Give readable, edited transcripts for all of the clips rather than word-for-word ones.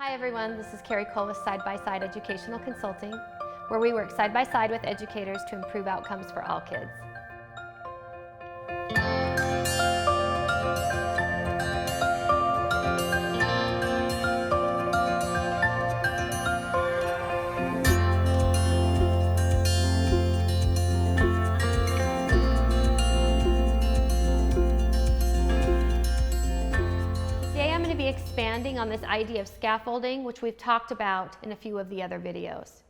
Hi everyone, this is Carrie Cole with Side by Side Educational Consulting, where we work side by side with educators to improve outcomes for all kids. Today I'm going to be expanding on this idea of scaffolding, which we've talked about in a few of the other videos.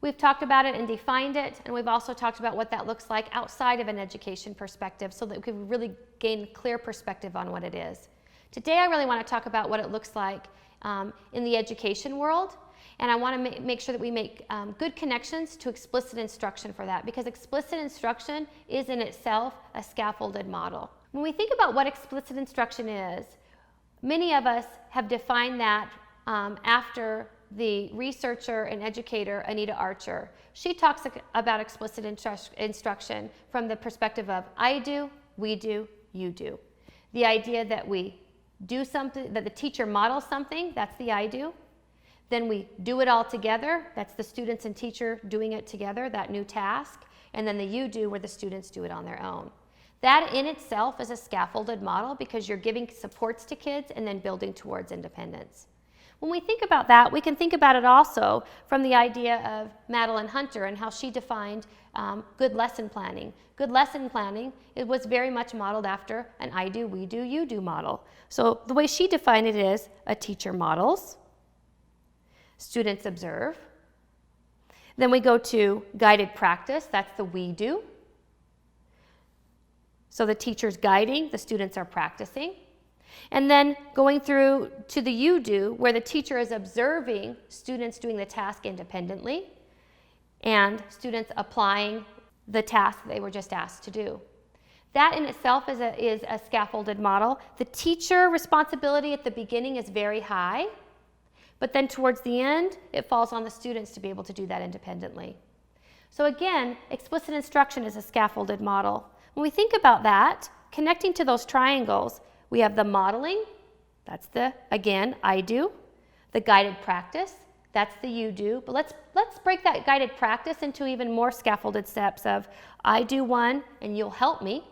We've talked about it and defined it, and we've also talked about what that looks like outside of an education perspective so that we can really gain a clear perspective on what it is. Today I really want to talk about what it looks like in the education world, and I want to make sure that we make good connections to explicit instruction for that, because explicit instruction is in itself a scaffolded model. When we think about what explicit instruction is, many of us have defined that after the researcher and educator Anita Archer. She talks about explicit instruction from the perspective of I do, we do, you do. The idea that we do something, that the teacher models something, that's the I do. Then we do it all together, that's the students and teacher doing it together, that new task. And then the you do, where the students do it on their own. That in itself is a scaffolded model because you're giving supports to kids and then building towards independence. When we think about that, we can think about it also from the idea of Madeline Hunter and how she defined good lesson planning. Good lesson planning, it was very much modeled after an I do, we do, you do model. So the way she defined it is a teacher models, students observe, then we go to guided practice, that's the we do. So the teacher's guiding, the students are practicing. And then going through to the you do, where the teacher is observing students doing the task independently and students applying the task they were just asked to do. That in itself is a scaffolded model. The teacher responsibility at the beginning is very high, but then towards the end, it falls on the students to be able to do that independently. So again, explicit instruction is a scaffolded model. When we think about that, connecting to those triangles, we have the modeling, that's the, again, I do. The guided practice, that's the you do. But let's break that guided practice into even more scaffolded steps of I do one and you'll help me.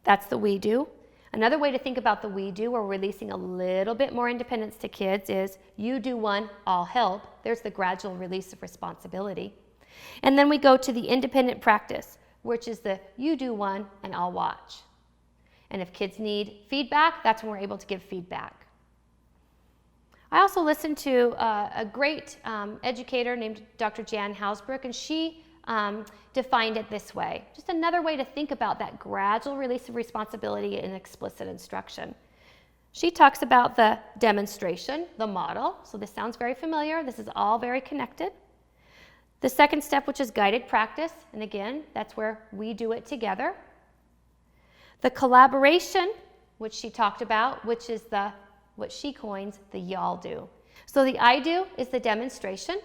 That's the we do. Another way to think about the we do, where we're releasing a little bit more independence to kids, is you do one, I'll help. There's the gradual release of responsibility. And then we go to the independent practice, which is the you do one and I'll watch. And if kids need feedback, that's when we're able to give feedback. I also listened to a great educator named Dr. Jan Hausbrook, and she defined it this way. Just another way to think about that gradual release of responsibility in explicit instruction. She talks about the demonstration, the model. So this sounds very familiar. This is all very connected. The second step, which is guided practice, and again, that's where we do it together. The collaboration, which she talked about, which is what she coins the y'all do. So the I do is the demonstration.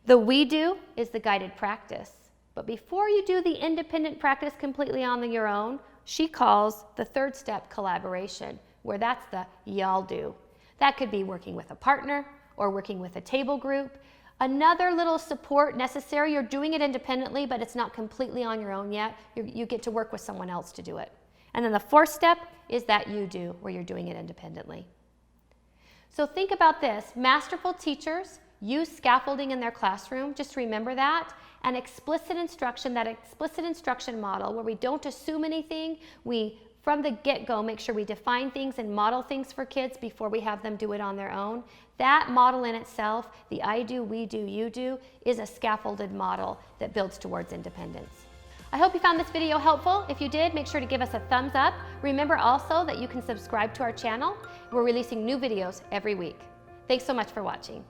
The we do is the guided practice. But before you do the independent practice completely on your own, she calls the third step collaboration, where that's the y'all do. That could be working with a partner or working with a table group. Another little support necessary. You're doing it independently, but it's not completely on your own yet. You get to work with someone else to do it. And then the fourth step is that you do, where you're doing it independently. So think about this. Masterful teachers use scaffolding in their classroom. Just remember that. And explicit instruction, that explicit instruction model, where we don't assume anything. We, from the get-go, make sure we define things and model things for kids before we have them do it on their own. That model in itself, the I do, we do, you do, is a scaffolded model that builds towards independence. I hope you found this video helpful. If you did, make sure to give us a thumbs up. Remember also that you can subscribe to our channel. We're releasing new videos every week. Thanks so much for watching.